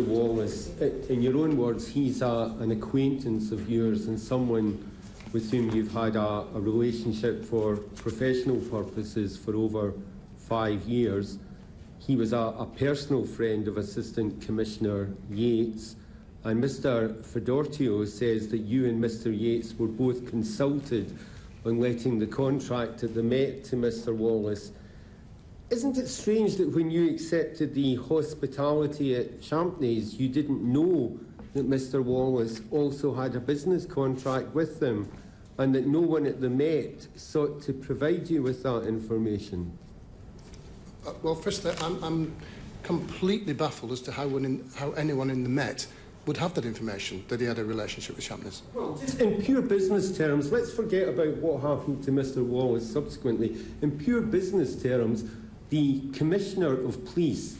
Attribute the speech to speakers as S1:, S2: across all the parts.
S1: Wallis, in your own words, he's an acquaintance of yours and someone with whom you've had a relationship for professional purposes for over 5 years. He was a personal friend of Assistant Commissioner Yates, and Mr Fedortio says that you and Mr Yates were both consulted on letting the contract at the Met to Mr Wallis. Isn't it strange that when you accepted the hospitality at Champneys, you didn't know that Mr Wallis also had a business contract with them, and that no one at the Met sought to provide you with that information?
S2: Well, firstly, I'm completely baffled as to how anyone in the Met would have that information, that he had a relationship with Champneys.
S1: Well, just in pure business terms, let's forget about what happened to Mr Wallis subsequently. In pure business terms, the Commissioner of Police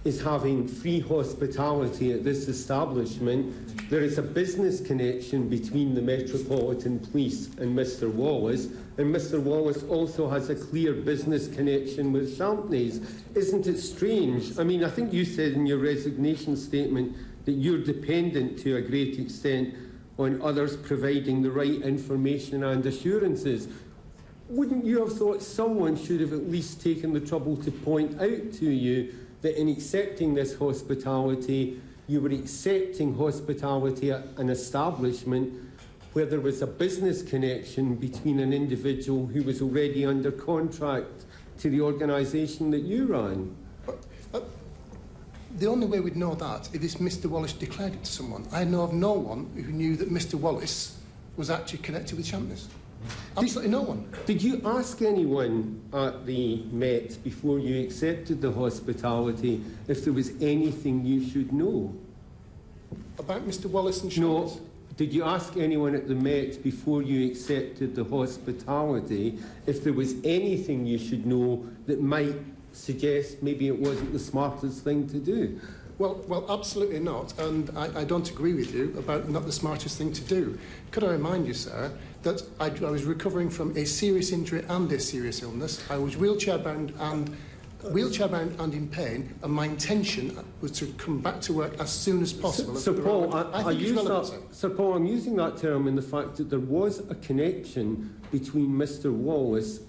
S1: is having free hospitality at this establishment. There is a business connection between the Metropolitan Police and Mr Wallis, and Mr Wallis also has a clear business connection with Champneys. Isn't it strange? I mean, I think you said in your resignation statement that you're dependent to a great extent on others providing the right information and assurances. Wouldn't you have thought someone should have at least taken the trouble to point out to you that in accepting this hospitality, you were accepting hospitality at an establishment where there was a business connection between an individual who was already under contract to the organisation that you ran?
S2: The only way we'd know that is if Mr Wallis declared it to someone. I know of no one who knew that Mr Wallis was actually connected with Champneys. Absolutely no one.
S1: Did you ask anyone at the Met before you accepted the hospitality if there was anything you should know?
S2: About Mr Wallis and Champneys?
S1: No. Did you ask anyone at the Met before you accepted the hospitality if there was anything you should know that might suggest maybe it wasn't the smartest thing to do?
S2: Well, absolutely not, and I don't agree with you about not the smartest thing to do. Could I remind you, sir, that I was recovering from a serious injury and a serious illness. I was wheelchair-bound and in pain, and my intention was to come back to work as soon as possible.
S1: Sir Paul, Sir Paul, I'm using that term in the fact that there was a connection between Mr Wallis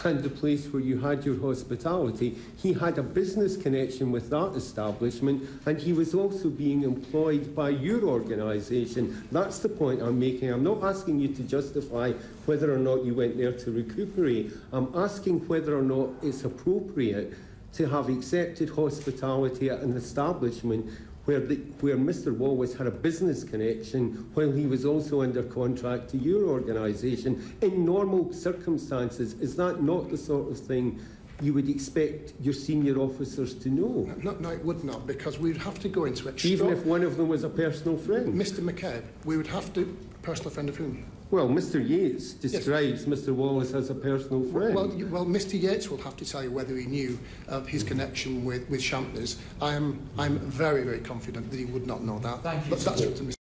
S1: and the place where you had your hospitality. He had a business connection with that establishment, and he was also being employed by your organisation. That's the point I'm making. I'm not asking you to justify whether or not you went there to recuperate. I'm asking whether or not it's appropriate to have accepted hospitality at an establishment where Mr Wallis had a business connection while he was also under contract to your organisation. In normal circumstances, is that not the sort of thing you would expect your senior officers to know?
S2: No, it would not, because we'd have to go into it.
S1: Even if one of them was a personal friend?
S2: Mr McCabe, we would have to... Personal friend of whom?
S1: Well, Mr Yates describes Mr Wallis as a personal friend.
S2: Well, Mr Yates will have to tell you whether he knew of his connection with Champneys. I'm very, very confident that he would not know that.
S3: Thank you.
S2: But that's up to Mr.